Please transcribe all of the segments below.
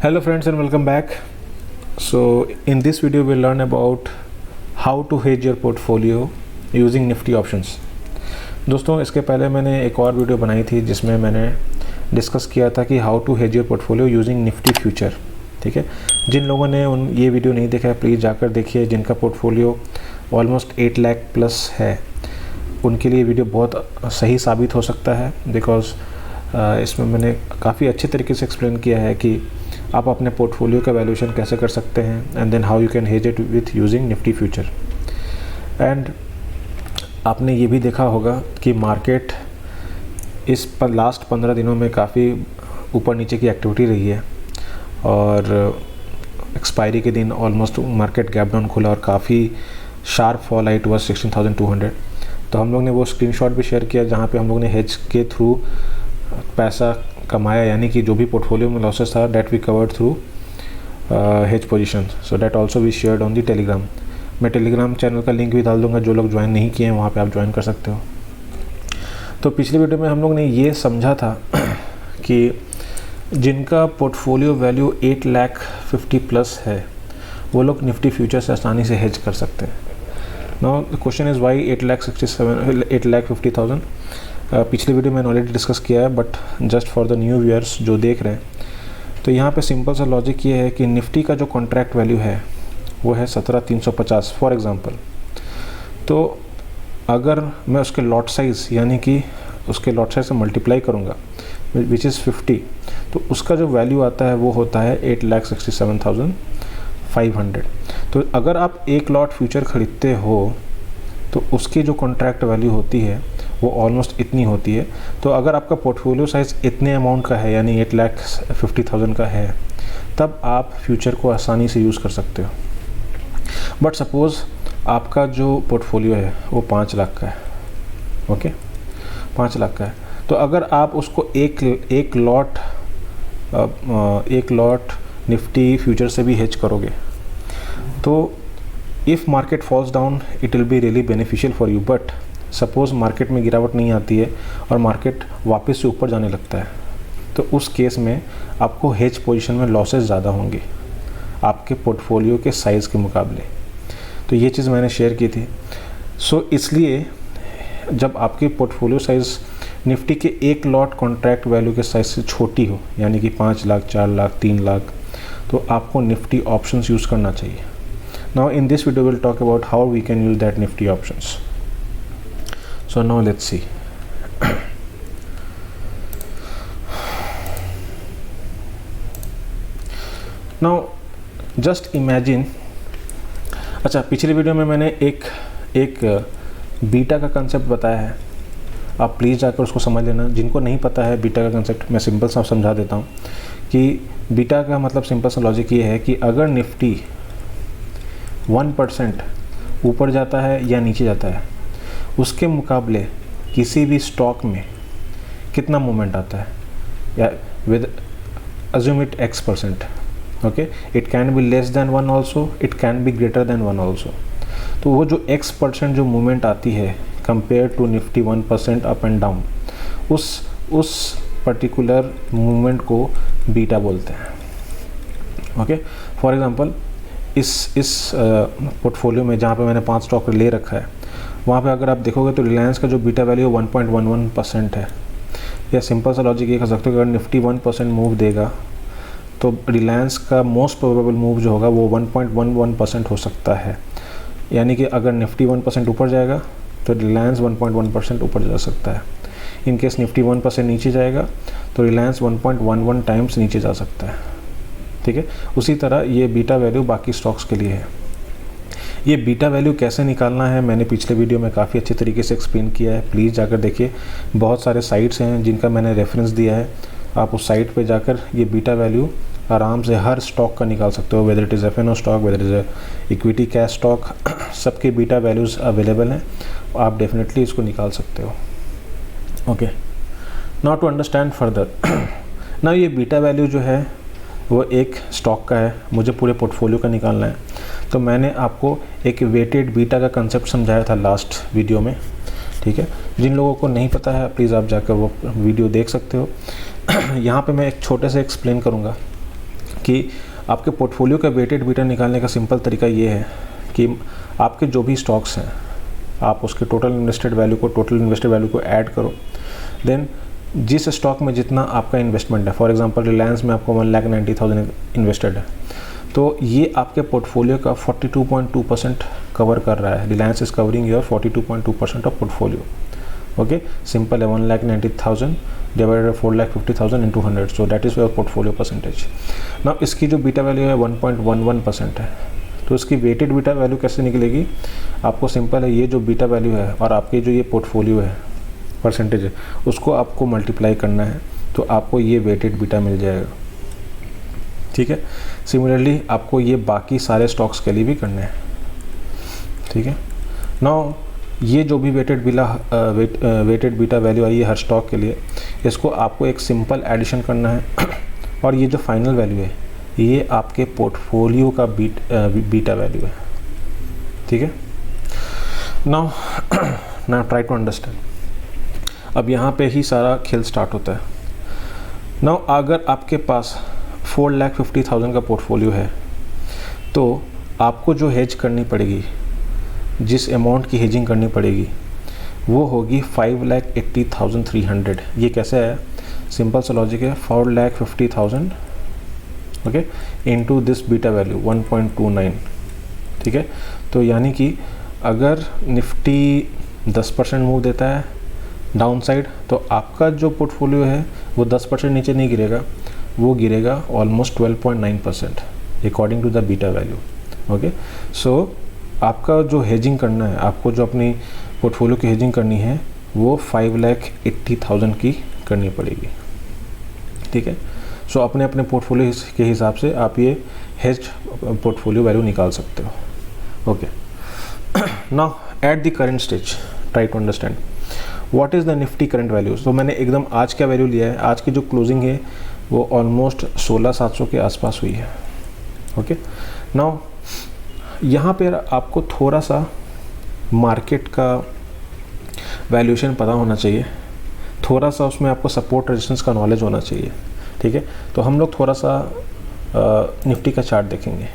Hello friends and welcome back. So in this video we'll learn about how to hedge your portfolio using Nifty options. दोस्तों इसके पहले मैंने एक और video बनाई थी जिसमें मैंने डिस्कस किया था कि how to hedge your portfolio using Nifty future. ठीक है, जिन लोगों ने ये वीडियो नहीं देखा है प्लीज़ जाकर देखिए. जिनका पोर्टफोलियो ऑलमोस्ट 8 लाख प्लस है उनके लिए वीडियो बहुत सही साबित हो सकता है, बिकॉज इसमें मैंने काफ़ी अच्छे तरीके से एक्सप्लेन किया है कि आप अपने पोर्टफोलियो का वैल्यूएशन कैसे कर सकते हैं and then how you can hedge it with using Nifty future. And आपने ये भी देखा होगा कि मार्केट इस पर लास्ट 15 दिनों में काफ़ी ऊपर नीचे की एक्टिविटी रही है और एक्सपायरी के दिन ऑलमोस्ट मार्केट गैप डाउन खुला और काफ़ी शार्प फॉल आई टुवर्ड्स 16,200. तो हम लोग ने वो स्क्रीनशॉट भी शेयर किया जहाँ पे हम लोग ने हेज के थ्रू पैसा कमाया, यानी कि जो भी पोर्टफोलियो में लॉसेस था that we covered through hedge position. So that also we shared on the Telegram. मैं टेलीग्राम चैनल का लिंक भी डाल दूंगा, जो लोग ज्वाइन नहीं किए हैं वहाँ पे आप ज्वाइन कर सकते हो. तो पिछले वीडियो में हम लोग ने ये समझा था कि जिनका पोर्टफोलियो वैल्यू 8,50,000 प्लस है वो लोग निफ्टी फ्यूचर से आसानी से हेज कर सकते हैं. Now the question is why 8,50,000. पिछले वीडियो में ऑलरेडी डिस्कस किया है, but just for the new viewers जो देख रहे हैं, तो यहाँ पे सिंपल सा लॉजिक ये है कि निफ्टी का जो कॉन्ट्रैक्ट वैल्यू है वो है 17,350 फॉर एग्ज़ाम्पल. तो अगर मैं उसके लॉट साइज़ यानी कि उसके लॉट साइज से मल्टीप्लाई करूँगा विच इज़ 50, तो उसका जो वैल्यू आता है वो होता है 8,67,500. तो अगर आप एक लॉट फ्यूचर ख़रीदते हो तो उसकी जो कॉन्ट्रैक्ट वैल्यू होती है वो ऑलमोस्ट इतनी होती है. तो अगर आपका पोर्टफोलियो साइज़ इतने अमाउंट का है यानी 8,50,000 का है, तब आप फ्यूचर को आसानी से यूज़ कर सकते हो. बट सपोज़ आपका जो पोर्टफोलियो है वो 5 लाख का है. ओके, 5 लाख का है. तो अगर आप उसको एक लॉट निफ्टी फ्यूचर से भी हेज करोगे तो if market falls down it will be really beneficial for you. But suppose market में गिरावट नहीं आती है और मार्केट वापस से ऊपर जाने लगता है, तो उस केस में आपको हेज पोजीशन में लॉसेस ज़्यादा होंगे आपके पोर्टफोलियो के साइज़ के मुकाबले. तो ये चीज़ मैंने शेयर की थी. सो इसलिए जब आपकी पोर्टफोलियो साइज़ निफ्टी के एक लॉट कॉन्ट्रैक्ट वैल्यू के साइज़ से छोटी हो यानी कि 5 लाख, 4 लाख, 3 लाख, तो आपको निफ्टी ऑप्शंस यूज़ करना चाहिए. Now in this video will talk about how we can use that Nifty options. So now let's see. Now just imagine. अच्छा, पिछली वीडियो में मैंने एक बीटा का कंसेप्ट बताया है, आप प्लीज़ जाकर उसको समझ लेना. जिनको नहीं पता है बीटा का कंसेप्ट मैं सिंपल सा समझा देता हूँ कि बीटा का मतलब सिंपल सा लॉजिक ये है कि अगर निफ्टी 1% ऊपर जाता है या नीचे जाता है, उसके मुकाबले किसी भी स्टॉक में कितना मूवमेंट आता है, या with assume it x%. Okay, it can be less than 1 also, it can be greater than 1 also. तो वो जो x% जो मूवमेंट आती है compare to Nifty 1% up and down, उस पर्टिकुलर मूवमेंट को बीटा बोलते हैं. ओके, फॉर एग्जांपल इस पोर्टफोलियो में जहाँ पे मैंने 5 स्टॉक ले रखा है, वहाँ पे अगर आप देखोगे तो रिलायंस का जो बीटा वैल्यू 1.11% है. या सिंपल सा लॉजिक ये कर सकते हो कि अगर निफ्टी 1% मूव देगा तो रिलायंस का मोस्ट प्रोबेबल मूव जो होगा वो 1.11% हो सकता है. यानी कि अगर निफ्टी 1% ऊपर जाएगा तो रिलायंस 1.1% ऊपर जा सकता है. इन केस निफ्टी 1% नीचे जाएगा तो रिलायंस 1.11 टाइम्स नीचे जा सकता है. ठीक है, उसी तरह ये बीटा वैल्यू बाकी स्टॉक्स के लिए है. ये बीटा वैल्यू कैसे निकालना है मैंने पिछले वीडियो में काफ़ी अच्छे तरीके से एक्सप्लेन किया है, प्लीज़ जाकर देखिए. बहुत सारे साइट्स हैं जिनका मैंने रेफरेंस दिया है, आप उस साइट पे जाकर ये बीटा वैल्यू आराम से हर स्टॉक का निकाल सकते हो, whether it is FNO stock, whether is equity cash stock, सबके बीटा वैल्यूज़ अवेलेबल हैं, आप डेफिनेटली इसको निकाल सकते हो. Okay, now to understand further. ना ये बीटा वैल्यू जो है वो एक स्टॉक का है, मुझे पूरे पोर्टफोलियो का निकालना है. तो मैंने आपको एक वेटेड बीटा का कंसेप्ट समझाया था लास्ट वीडियो में. ठीक है, जिन लोगों को नहीं पता है प्लीज़ आप जाकर वो वीडियो देख सकते हो. यहाँ पे मैं एक छोटे से एक्सप्लेन करूँगा कि आपके पोर्टफोलियो का वेटेड बीटा निकालने का सिंपल तरीका ये है कि आपके जो भी स्टॉक्स हैं आप उसके टोटल इन्वेस्टेड वैल्यू को ऐड करो, देन जिस स्टॉक में जितना आपका इन्वेस्टमेंट है, फॉर एग्जांपल रिलायंस में आपको 1,90,000 इन्वेस्टेड है, तो ये आपके पोर्टफोलियो का 42.2% कवर कर रहा है। Reliance is covering your 42.2% of portfolio. Okay, simple है, 1,90,000 divided 4,50,000 into 100, so that is your portfolio percentage. ना इसकी जो बीटा वैल्यू है 1.11% है, तो इसकी वेटेड बीटा वैल्यू कैसे निकलेगी? आपको सिंपल है, ये जो बीटा वैल्यू है और आपके जो ये पोर्टफोलियो है परसेंटेज है, उसको आपको मल्टीप्लाई करना है, तो आपको ये वेटेड बीटा मिल जाएगा। ठीक है, सिमिलरली आपको ये बाकी सारे स्टॉक्स के लिए भी करना है। ठीक है, नाउ ये जो भी वेटेड बीटा वैल्यू आई है हर स्टॉक के लिए, इसको आपको एक सिंपल एडिशन करना है और ये जो फाइनल वैल्यू है ये आपके पोर्टफोलियो का बीटा वैल्यू है। ठीक है, नाउ ट्राई टू अंडरस्टैंड। अब यहाँ पे ही सारा खेल स्टार्ट होता है। नाउ अगर आपके पास 4,50,000 का पोर्टफोलियो है, तो आपको जो हेज करनी पड़ेगी, जिस अमाउंट की हेजिंग करनी पड़ेगी, वो होगी 5,80,300। ये कैसे है? सिंपल सा लॉजिक है, 4,50,000 okay into this beta value 1.29। ठीक है, तो यानी कि अगर निफ्टी 10% मूव देता है डाउन साइड, तो आपका जो पोर्टफोलियो है वो 10% नीचे नहीं गिरेगा, वो गिरेगा almost 12.9% according to the beta value. Okay, so आपका जो हेजिंग करना है, आपको जो अपनी पोर्टफोलियो की हेजिंग करनी है, वो 5,80,000 की करनी पड़ेगी। ठीक है, सो अपने अपने पोर्टफोलियो के हिसाब से आप ये हेज्ड पोर्टफोलियो वैल्यू निकाल सकते हो। Okay, now at the current stage try to understand what is the Nifty current values. तो मैंने एकदम आज का वैल्यू लिया है, आज की जो क्लोजिंग है वो ऑलमोस्ट 16,700 के आसपास हुई है। ओके, नाउ यहाँ पर आपको थोड़ा सा मार्केट का वैल्यूएशन पता होना चाहिए, थोड़ा सा उसमें आपको सपोर्ट रेजिस्टेंस का नॉलेज होना चाहिए। ठीक है, तो हम लोग थोड़ा सा निफ्टी का चार्ट देखेंगे।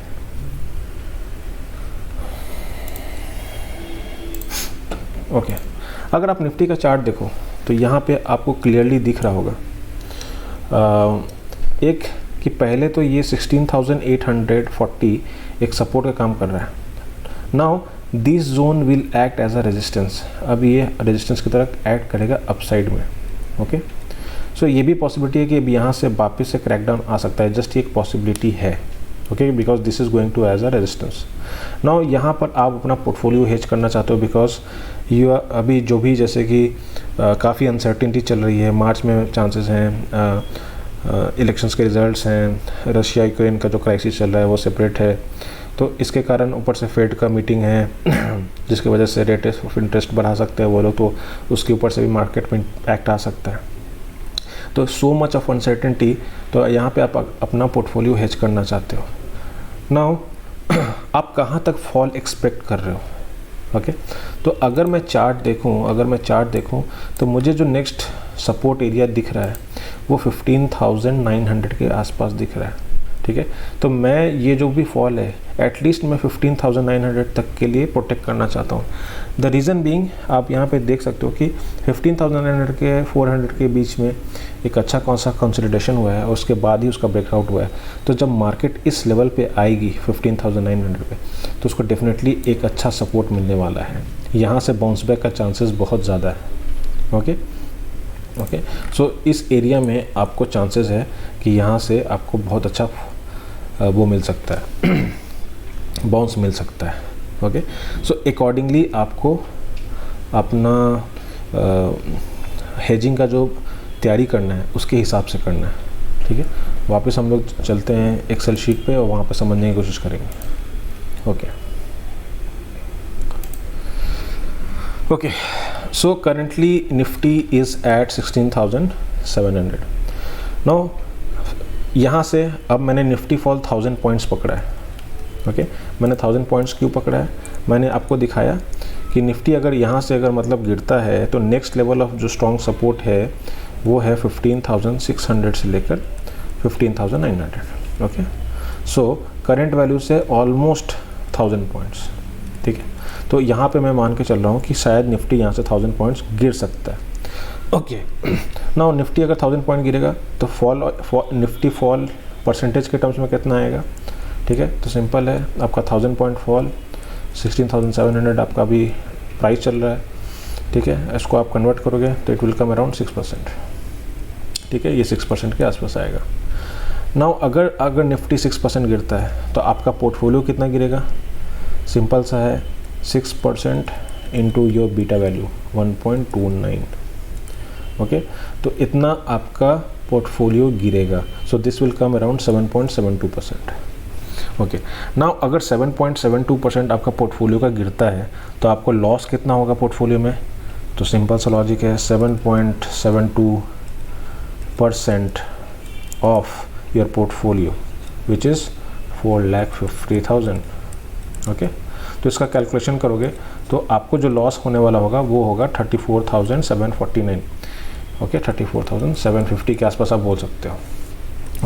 ओके, अगर आप निफ्टी का चार्ट देखो तो यहाँ पे आपको क्लियरली दिख रहा होगा एक कि पहले तो ये 16,840 एक सपोर्ट का काम कर रहा है। Now this zone will act as a resistance, अब ये रेजिस्टेंस की तरह एक्ट करेगा अपसाइड में। ओके, सो ये भी पॉसिबिलिटी है कि अब यहाँ से वापस से क्रैकडाउन आ सकता है, जस्ट एक पॉसिबिलिटी है। Okay, because this is going to as a resistance. Now यहाँ पर आप अपना पोर्टफोलियो हेज करना चाहते हो, बिकॉज यू अभी जो भी जैसे कि काफ़ी अनसर्टिनिटी चल रही है, मार्च में चांसेस हैं, इलेक्शंस के रिजल्ट्स हैं, रशिया यूक्रेन का जो क्राइसिस चल रहा है वो सेपरेट है, तो इसके कारण ऊपर से फेड का मीटिंग है जिसकी वजह से रेट ऑफ इंटरेस्ट बढ़ा सकते हैं वो लोग, तो उसके ऊपर से भी मार्केट में इम्पैक्ट आ सकता है। तो सो मच ऑफ अनसर्टेनिटी, तो यहाँ पे आप अपना पोर्टफोलियो हेज करना चाहते हो। नाउ आप कहाँ तक फॉल एक्सपेक्ट कर रहे हो? ओके, तो अगर मैं चार्ट देखूँ तो मुझे जो नेक्स्ट सपोर्ट एरिया दिख रहा है वो 15,900 के आसपास दिख रहा है। ठीक है, तो मैं ये जो भी फॉल है एटलीस्ट मैं 15,900 तक के लिए प्रोटेक्ट करना चाहता हूँ। द रीज़न बीइंग आप यहाँ पे देख सकते हो कि 15,900 के 400 के बीच में एक अच्छा कौन सा कंसोलिडेशन हुआ है और उसके बाद ही उसका ब्रेकआउट हुआ है। तो जब मार्केट इस लेवल पे आएगी 15,900 पे, तो उसको डेफिनेटली एक अच्छा सपोर्ट मिलने वाला है, यहाँ से बाउंस बैक का चांसेस बहुत ज़्यादा है। ओके, सो इस एरिया में आपको चांसेस है कि यहाँ से आपको बहुत अच्छा वो मिल सकता है, बाउंस मिल सकता है। ओके, सो अकॉर्डिंगली आपको अपना हेजिंग का जो तैयारी करना है उसके हिसाब से करना है। ठीक है, वापस हम लोग चलते हैं एक्सेल शीट पे और वहाँ पे समझने की कोशिश करेंगे। Okay, so currently Nifty is at 16,700। Now यहाँ से अब मैंने निफ्टी फॉल 1000 पॉइंट्स पकड़ा है। ओके, मैंने 1000 पॉइंट्स क्यों पकड़ा है? मैंने आपको दिखाया कि निफ्टी अगर यहाँ से अगर मतलब गिरता है तो नेक्स्ट लेवल ऑफ जो स्ट्रॉन्ग सपोर्ट है वो है 15,600 से लेकर 15,900। ओके, सो करेंट वैल्यू से ऑलमोस्ट 1000 पॉइंट्स, ठीक है। तो यहाँ पे मैं मान के चल रहा हूँ कि शायद निफ्टी यहाँ से 1000 पॉइंट्स गिर सकता है। ओके, नाउ निफ्टी अगर 1000 पॉइंट गिरेगा तो निफ्टी फॉल परसेंटेज के टर्म्स में कितना आएगा, ठीक है। तो सिंपल है, आपका 1000 पॉइंट फॉल 16,700 आपका अभी प्राइस चल रहा है, ठीक है। इसको आप कन्वर्ट करोगे तो इट विल कम अराउंड 6%, ठीक है। ये 6% के आसपास आएगा। नाउ अगर निफ्टी 6% गिरता है तो आपका पोर्टफोलियो कितना गिरेगा, सिंपल सा है, 6% into your beta value 1.29, okay. तो इतना आपका पोर्टफोलियो गिरेगा। So this will come around 7.72%, okay. Now अगर 7.72% आपका पोर्टफोलियो का गिरता है तो आपको लॉस कितना होगा पोर्टफोलियो में, तो सिंपल सा लॉजिक है, 7.72% of your portfolio which is 4,50,000, okay. तो इसका कैलकुलेशन करोगे तो आपको जो लॉस होने वाला होगा वो होगा 34,749, ओके, 34,750 के आसपास आप बोल सकते हो,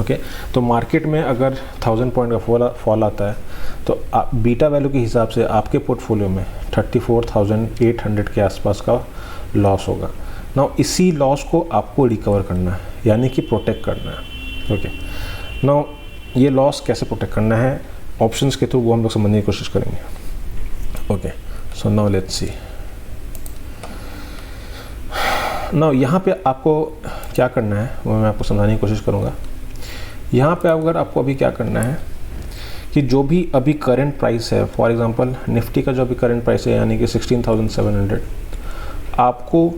ओके। तो मार्केट में अगर 1000 पॉइंट का फॉल आता है तो बीटा वैल्यू के हिसाब से आपके पोर्टफोलियो में 34,800 के आसपास का लॉस होगा। नाउ इसी लॉस को आपको रिकवर करना है, यानी कि प्रोटेक्ट करना है, ओके। नाउ ये लॉस कैसे प्रोटेक्ट करना है, ऑप्शंस के थ्रू वो हम लोग समझने की कोशिश करेंगे, okay. So now let's see. Now यहाँ पे आपको क्या करना है वो मैं आपको समझाने की कोशिश करूँगा। यहाँ पे अगर आपको अभी क्या करना है कि जो भी अभी करंट प्राइस है, फॉर एग्जांपल निफ्टी का जो अभी करंट प्राइस है यानी कि 16,700, आपको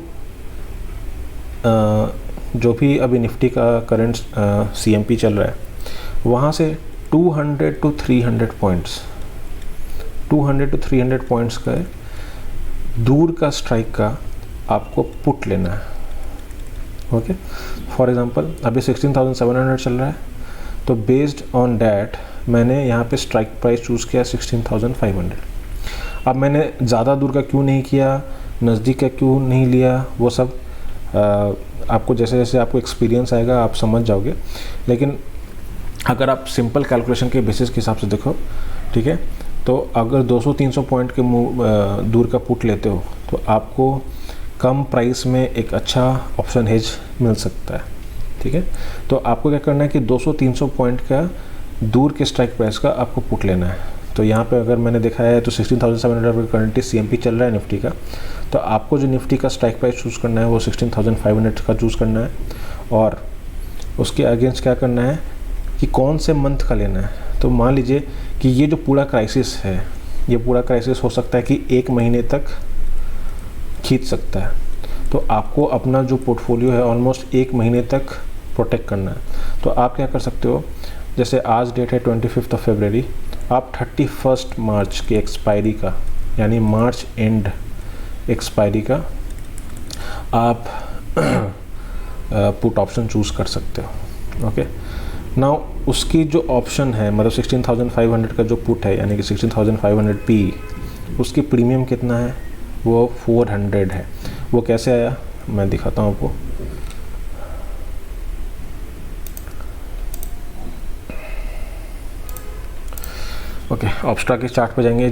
जो भी अभी निफ्टी का करंट CMP चल रहा है वहाँ से 200 to 300 पॉइंट्स का दूर का स्ट्राइक का आपको पुट लेना है, ओके। फॉर एग्जांपल अभी 16,700 चल रहा है, तो बेस्ड ऑन डैट मैंने यहाँ पे स्ट्राइक प्राइस चूज़ किया 16,500। अब मैंने ज़्यादा दूर का क्यों नहीं किया, नज़दीक का क्यों नहीं लिया, वो सब आपको जैसे जैसे आपको एक्सपीरियंस आएगा आप समझ जाओगे। लेकिन अगर आप सिंपल कैलकुलेशन के बेसिस के हिसाब से देखो, ठीक है, तो अगर 200-300 पॉइंट के दूर का पुट लेते हो तो आपको कम प्राइस में एक अच्छा ऑप्शन हेज मिल सकता है, ठीक है। तो आपको क्या करना है कि 200-300 पॉइंट का दूर के स्ट्राइक प्राइस का आपको पुट लेना है। तो यहाँ पे अगर मैंने देखा है तो 16,700 पर करंटली CMP चल रहा है निफ्टी का, तो आपको जो निफ्टी का स्ट्राइक प्राइस चूज़ करना है वो 16,500 का चूज़ करना है, और उसके अगेंस्ट क्या करना है कि कौन से मंथ का लेना है। तो मान लीजिए कि ये जो पूरा क्राइसिस है, ये पूरा क्राइसिस हो सकता है कि 1 महीने तक खींच सकता है, तो आपको अपना जो पोर्टफोलियो है ऑलमोस्ट 1 महीने तक प्रोटेक्ट करना है। तो आप क्या कर सकते हो, जैसे आज डेट है 25 फरवरी, आप 31 मार्च की एक्सपायरी का, यानी मार्च एंड एक्सपायरी का आप पुट ऑप्शन चूज़ कर सकते हो, ओके। नाउ उसकी जो ऑप्शन है, मतलब 16,500 का जो पुट है यानी कि 16,500 P, उसकी प्रीमियम कितना है, वो 400 है। वो कैसे आया मैं दिखाता हूँ आपको। ओके, ऑप्स्ट्रा के चार्ट पे जाएंगे।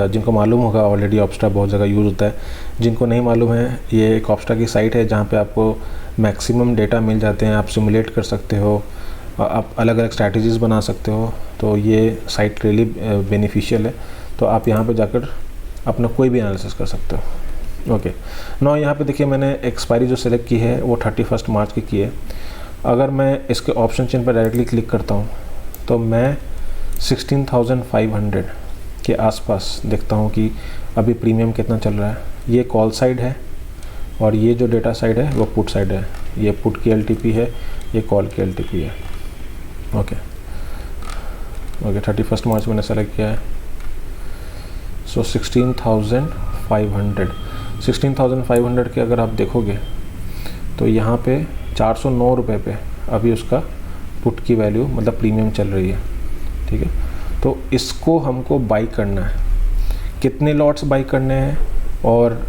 जिनको मालूम होगा ऑलरेडी ऑप्स्ट्रा बहुत जगह यूज़ होता है, जिनको नहीं मालूम है, ये एक ऑप्स्ट्रा की साइट है जहाँ पे आपको मैक्सिमम डेटा मिल जाते हैं, आप सिमुलेट कर सकते हो, आप अलग अलग स्ट्रैटेजीज़ बना सकते हो। तो ये साइट रियली बेनिफिशियल है, तो आप यहाँ पे जाकर अपना कोई भी एनालिसिस कर सकते हो, ओके। नाउ यहाँ पे देखिए मैंने एक्सपायरी जो सेलेक्ट की है वो 31 मार्च की की है। अगर मैं इसके ऑप्शन चेन पर डायरेक्टली क्लिक करता हूँ तो मैं 16,500 के आसपास देखता हूँ कि अभी प्रीमियम कितना चल रहा है। ये कॉल साइड है और ये जो डेटा साइड है वो पुट साइड है। ये पुट की LTP है, ये कॉल की LTP है, ओके। 31 मार्च मैंने सेलेक्ट किया है। सो 16,500 के अगर आप देखोगे तो यहाँ पे 409 रुपये पे अभी उसका पुट की वैल्यू मतलब प्रीमियम चल रही है, ठीक है। तो इसको हमको बाई करना है, कितने लॉट्स बाई करने हैं और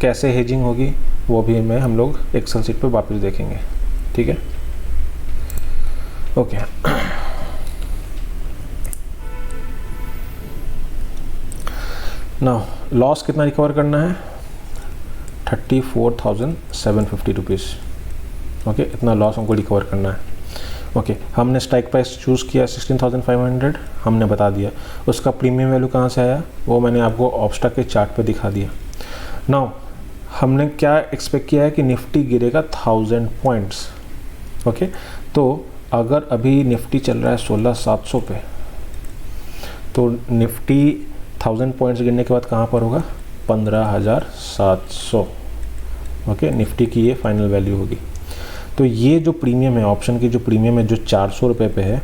कैसे हेजिंग होगी वो भी हम लोग एक्सेल शीट पे वापस देखेंगे, ठीक है, ओके। ना लॉस कितना रिकवर करना है, 34,750 रुपीज़। ओके, इतना लॉस हमको रिकवर करना है। ओके, हमने स्ट्राइक प्राइस चूज़ किया 16,500, हमने बता दिया। उसका प्रीमियम वैल्यू कहाँ से आया वो मैंने आपको ऑब्स्टैक के चार्ट पे दिखा दिया। नाउ हमने क्या एक्सपेक्ट किया है कि निफ्टी गिरेगा 1000 पॉइंट्स। ओके, तो अगर अभी निफ्टी चल रहा है 16,700 पे, तो निफ्टी 1000 पॉइंट्स गिरने के बाद कहाँ पर होगा, 15,700। ओके, निफ्टी की ये फाइनल वैल्यू होगी। तो ये जो प्रीमियम है, ऑप्शन की जो प्रीमियम है जो 400 रुपये पे है,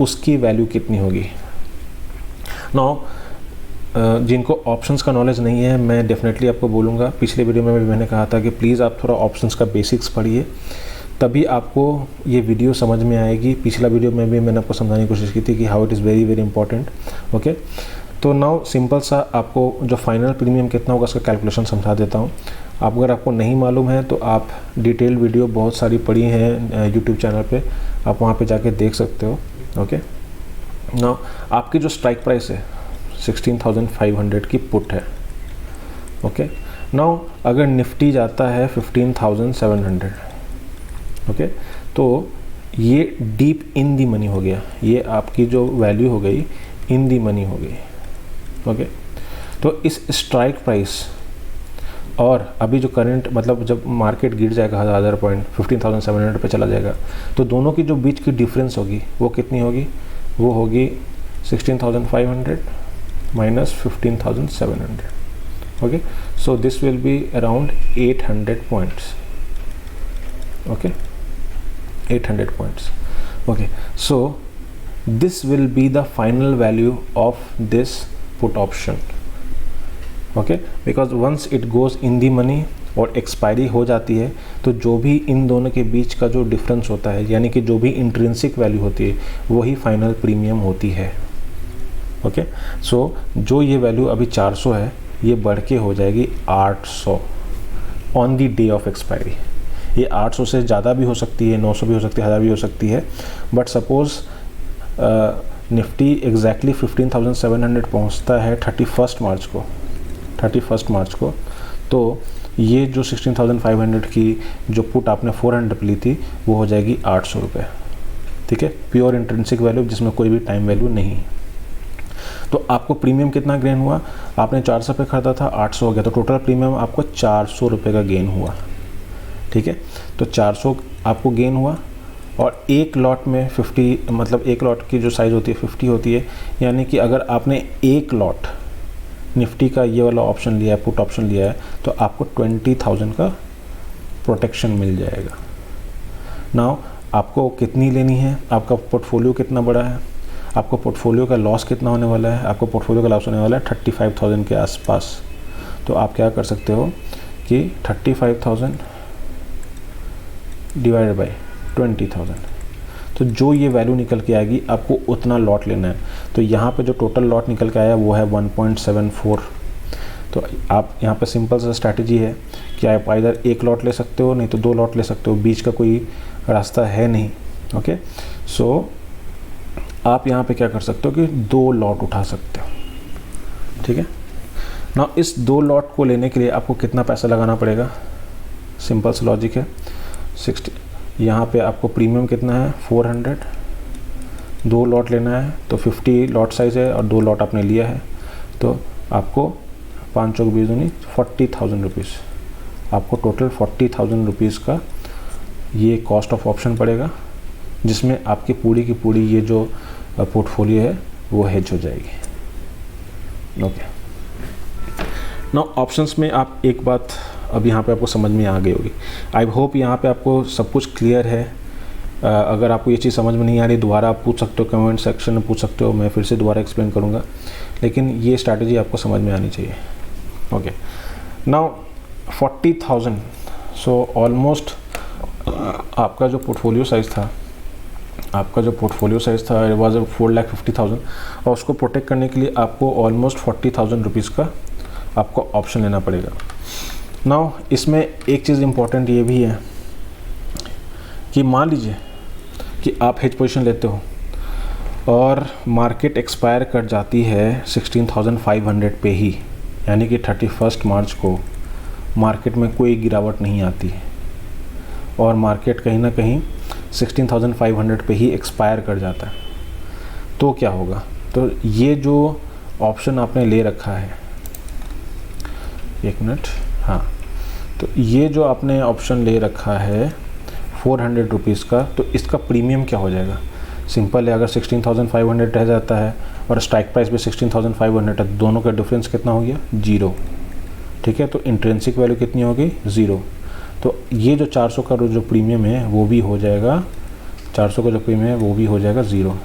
उसकी वैल्यू कितनी होगी। नाउ जिनको ऑप्शंस का नॉलेज नहीं है, मैं डेफिनेटली आपको बोलूँगा, पिछले वीडियो में भी मैंने कहा था कि प्लीज़ आप थोड़ा ऑप्शंस का बेसिक्स पढ़िए, तभी आपको ये वीडियो समझ में आएगी। पिछला वीडियो में भी मैंने आपको समझाने की कोशिश की थी कि how it is very very important. Okay, तो नाउ सिंपल सा आपको जो फाइनल प्रीमियम कितना होगा उसका कैलकुलेशन समझा देता हूँ। आप अगर आपको नहीं मालूम है तो आप डिटेल वीडियो बहुत सारी पढ़ी हैं यूट्यूब चैनल पे, आप वहाँ पे जाके देख सकते हो। ओके, नाउ आपकी जो स्ट्राइक प्राइस है 16,500 की पुट है। ओके, नाउ अगर निफ्टी जाता है 15,700, ओके, तो ये डीप इन दी मनी हो गया, ये आपकी जो वैल्यू हो गई इन दी मनी हो गई। ओके, तो इस स्ट्राइक प्राइस और अभी जो करंट, मतलब जब मार्केट गिर जाएगा 1000 पॉइंट 15,700 पे चला जाएगा, तो दोनों की जो बीच की डिफरेंस होगी वो कितनी होगी, वो होगी 16,500 minus 15,700। Okay, so this will be around 800 points. Okay, 800 points. Okay, so this will be the final value of this put option. Okay, because once it goes in the money और expiry हो जाती है, तो जो भी इन दोनों के बीच का जो डिफरेंस होता है, यानी कि जो भी इंट्रिंसिक वैल्यू होती है, वही फाइनल प्रीमियम होती है। ओके, सो जो ये वैल्यू अभी 400 है, ये बढ़ के हो जाएगी 800 on the day of expiry. ये 800 से ज़्यादा भी हो सकती है, 900 भी हो सकती है, 1000 भी हो सकती है। बट सपोज़ निफ्टी एग्जैक्टली 15,700 पहुंचता है 31 मार्च को, तो ये जो 16,500 की जो पुट आपने 400 ली थी, वो हो जाएगी 800 रुपये। ठीक है, प्योर इंट्रिंसिक वैल्यू जिसमें कोई भी टाइम वैल्यू नहीं। तो आपको प्रीमियम कितना गेन हुआ, आपने 400 पे खरीदा था, 800 हो गया, तो टोटल प्रीमियम आपको 400 रुपये का गेन हुआ। ठीक है, तो 400 आपको गेन हुआ, और एक लॉट में 50, मतलब एक लॉट की जो साइज़ होती है 50 होती है, यानी कि अगर आपने एक लॉट निफ्टी का ये वाला ऑप्शन लिया है, पुट ऑप्शन लिया है, तो आपको 20,000 का प्रोटेक्शन मिल जाएगा। नाउ आपको कितनी लेनी है, आपका पोर्टफोलियो कितना बड़ा है, आपको पोर्टफोलियो का लॉस कितना होने वाला है, आपको पोर्टफोलियो का लॉस होने वाला है 35,000 के आसपास। तो आप क्या कर सकते हो कि 35,000 डिवाइडेड बाई 20,000, तो जो ये वैल्यू निकल के आएगी आपको उतना लॉट लेना है। तो यहाँ पे जो टोटल लॉट निकल के आया वो है 1.74। तो आप यहाँ पे सिंपल सा स्ट्रैटेजी है कि आप इधर एक लॉट ले सकते हो, नहीं तो 2 लॉट ले सकते हो, बीच का कोई रास्ता है नहीं। ओके, सो आप यहाँ पे क्या कर सकते हो कि 2 लॉट उठा सकते हो। ठीक है, ना इस 2 लॉट को लेने के लिए आपको कितना पैसा लगाना पड़ेगा, सिंपल सा लॉजिक है। 60, यहाँ पे आपको प्रीमियम कितना है 400, 2 लॉट लेना है, तो 50 लॉट साइज़ है और 2 लॉट आपने लिया है, तो आपको 5 चौक 20 दूनी 40,000 रुपीज़, आपको टोटल 40,000 रुपीज़ का ये कॉस्ट ऑफ ऑप्शन पड़ेगा, जिसमें आपकी पूरी की पूरी ये जो पोर्टफोलियो है वो हेज हो जाएगी। ओके, नाउ ऑप्शंस में आप एक बात अब यहाँ पे आपको समझ में आ गई होगी। आई होप यहाँ पे आपको सब कुछ क्लियर है। अगर आपको ये चीज़ समझ में नहीं आ रही, दोबारा आप पूछ सकते हो, कमेंट सेक्शन में पूछ सकते हो, मैं फिर से दोबारा एक्सप्लेन करूँगा, लेकिन ये स्ट्रैटेजी आपको समझ में आनी चाहिए। ओके, नाउ 40,000, सो ऑलमोस्ट आपका जो पोर्टफोलियो साइज़ था, इट वाज 4,50,000, और उसको प्रोटेक्ट करने के लिए आपको ऑलमोस्ट 40,000 रुपीज़ का आपको ऑप्शन लेना पड़ेगा। नाउ इसमें एक चीज़ इम्पॉर्टेंट ये भी है कि मान लीजिए कि आप हेज पोजीशन लेते हो और मार्केट एक्सपायर कर जाती है 16,500 पे ही, यानी कि 31 मार्च को मार्केट में कोई गिरावट नहीं आती है और मार्केट कहीं ना कहीं 16,500 पे ही एक्सपायर कर जाता है, तो क्या होगा? तो ये जो ऑप्शन आपने ले रखा है, एक मिनट, हाँ, तो ये जो आपने ऑप्शन ले रखा है 400 रुपीज़ का, तो इसका प्रीमियम क्या हो जाएगा? सिंपल है, अगर 16,500 रह जाता है और स्ट्राइक प्राइस भी 16,500 है, दोनों का डिफरेंस कितना हो गया? 0। ठीक है, तो इंट्रिंसिक वैल्यू कितनी हो गई? 0। तो ये जो 400 का जो प्रीमियम है वो भी हो जाएगा, 400 का जो प्रीमियम है वो भी हो जाएगा 0।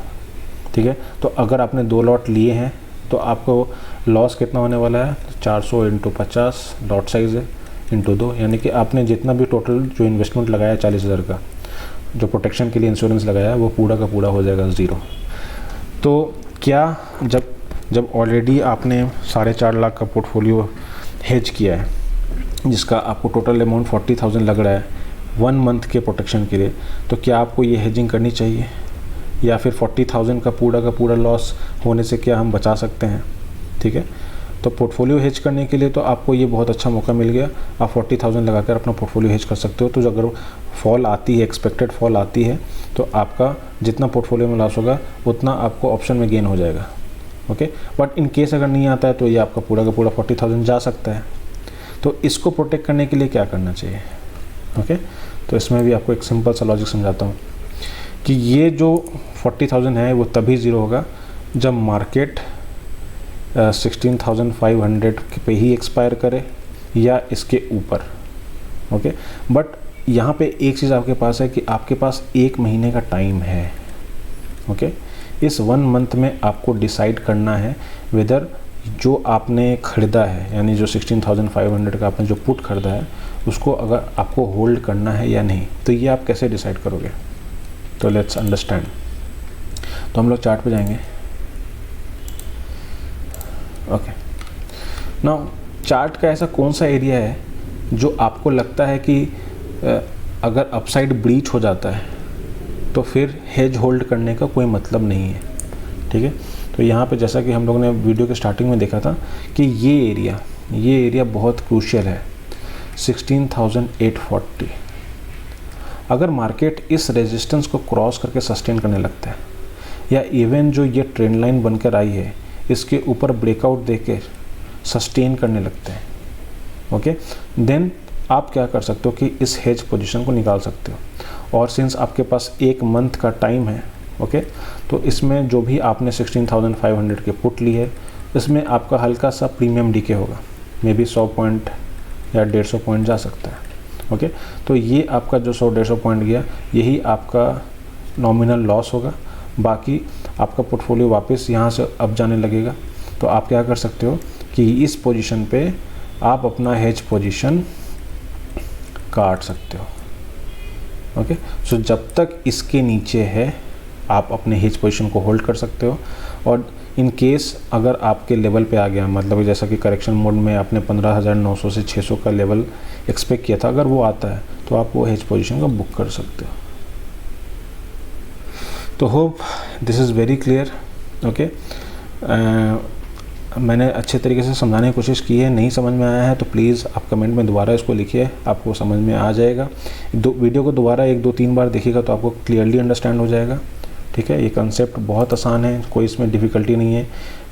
ठीक है, तो अगर आपने 2 लॉट लिए हैं तो आपको लॉस कितना होने वाला है? 400 × 50 लॉट साइज़ है × 2, यानी कि आपने जितना भी टोटल जो इन्वेस्टमेंट लगाया 40,000 का, जो प्रोटेक्शन के लिए इंश्योरेंस लगाया है, वो पूरा का पूरा हो जाएगा 0। तो क्या जब ऑलरेडी आपने 4.5 लाख का पोर्टफोलियो हेज किया है, जिसका आपको टोटल अमाउंट 40,000 लग रहा है 1 मंथ के प्रोटेक्शन के लिए, तो क्या आपको ये हेजिंग करनी चाहिए या फिर 40,000 का पूरा लॉस होने से क्या हम बचा सकते हैं? ठीक है, तो पोर्टफोलियो हेज करने के लिए तो आपको ये बहुत अच्छा मौका मिल गया। आप 40,000 लगाकर अपना पोर्टफोलियो हेज कर सकते हो। तो अगर फॉल आती है, एक्सपेक्टेड फॉल आती है, तो आपका जितना पोर्टफोलियो में लॉस होगा उतना आपको ऑप्शन में गेन हो जाएगा। ओके, बट इन केस अगर नहीं आता है तो ये आपका पूरा का पूरा 40,000 जा सकता है। तो इसको प्रोटेक्ट करने के लिए क्या करना चाहिए? ओके, तो इसमें भी आपको एक सिंपल सा लॉजिक समझाता हूँ कि ये जो 40,000 है वो तभी ज़ीरो होगा जब मार्केट 16,500 पे ही एक्सपायर करे या इसके ऊपर। ओके, बट यहाँ पे एक चीज़ आपके पास है कि आपके पास 1 महीने का टाइम है। ओके, इस 1 मंथ में आपको डिसाइड करना है वेदर जो आपने ख़रीदा है, यानी जो 16,500 का आपने जो पुट ख़रीदा है, उसको अगर आपको होल्ड करना है या नहीं। तो ये आप कैसे डिसाइड करोगे? तो लेट्स अंडरस्टैंड। तो हम लोग चार्ट पे जाएंगे। ओके, नाउ चार्ट का ऐसा कौन सा एरिया है जो आपको लगता है कि अगर अपसाइड ब्रीच हो जाता है तो फिर हेज होल्ड करने का कोई मतलब नहीं है? ठीक है, तो यहाँ पे जैसा कि हम लोगों ने वीडियो के स्टार्टिंग में देखा था कि ये एरिया बहुत क्रूशियल है, 16,840। अगर मार्केट इस रेजिस्टेंस को क्रॉस करके सस्टेन करने लगता है या इवन जो ये ट्रेंड लाइन बनकर आई है इसके ऊपर ब्रेकआउट देके सस्टेन करने लगते हैं, ओके, देन आप क्या कर सकते हो कि इस हेज पोजीशन को निकाल सकते हो। और सिंस आपके पास 1 मंथ का टाइम है, ओके, तो इसमें जो भी आपने 16,500 के पुट ली है, इसमें आपका हल्का सा प्रीमियम डीके होगा, मे बी 100 पॉइंट या 150 पॉइंट जा सकता है। ओके, तो ये आपका जो 100-150 पॉइंट गया, यही आपका नॉमिनल लॉस होगा। बाकी आपका पोर्टफोलियो वापस यहाँ से अप जाने लगेगा। तो आप क्या कर सकते हो कि इस पोजीशन पे आप अपना हेज पोजीशन काट सकते हो। ओके, सो जब तक इसके नीचे है आप अपने हेज पोजीशन को होल्ड कर सकते हो। और इन केस अगर आपके लेवल पे आ गया, मतलब जैसा कि करेक्शन मोड में आपने 15,900 से 600 का लेवल एक्सपेक्ट किया था, अगर वो आता है तो आप वो हेज पोजीशन को बुक कर सकते हो। तो hope this is very clear. Okay, मैंने अच्छे तरीके से समझाने की कोशिश की है। नहीं समझ में आया है तो प्लीज़ आप कमेंट में दोबारा इसको लिखिए, आपको समझ में आ जाएगा। वीडियो को दोबारा 1-2-3 बार देखिएगा तो आपको क्लियरली अंडरस्टैंड हो जाएगा। ठीक है, ये कंसेप्ट बहुत आसान है, कोई इसमें डिफ़िकल्टी नहीं है।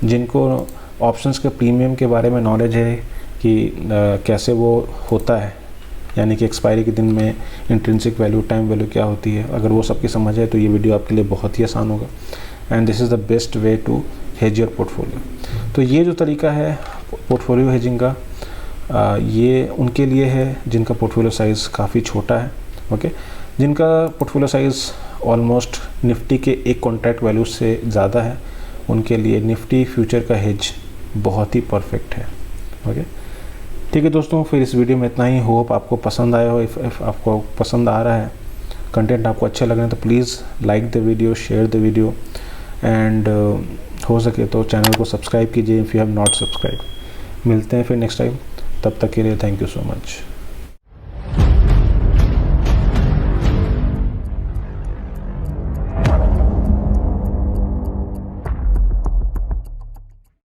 जिनको ऑप्शंस के प्रीमियम के बारे में नॉलेज है कि कैसे वो होता है, यानी कि एक्सपायरी के दिन में इंट्रिंसिक वैल्यू, टाइम वैल्यू क्या होती है, अगर वो सबकी समझ है तो ये वीडियो आपके लिए बहुत ही आसान होगा। And this is the best way to hedge your portfolio. तो ये जो तरीका है पोर्टफोलियो हेजिंग का, ये उनके लिए है जिनका पोर्टफोलियो साइज़ काफ़ी छोटा है। ओके, जिनका पोर्टफोलियो साइज़ ऑलमोस्ट निफ्टी के एक कॉन्ट्रैक्ट वैल्यू से ज़्यादा है, उनके लिए निफ्टी फ्यूचर का हेज बहुत ही परफेक्ट है। ओके, ठीक है दोस्तों, फिर इस वीडियो में इतना ही। होप आपको पसंद आया हो। इफ़ आपको पसंद आ रहा है, कंटेंट आपको अच्छा लग रहा है, तो please like the video, share the video, and हो सके तो चैनल को सब्सक्राइब कीजिए if you have not subscribe. मिलते हैं फिर नेक्स्ट टाइम, तब तक के लिए थैंक यू सो मच।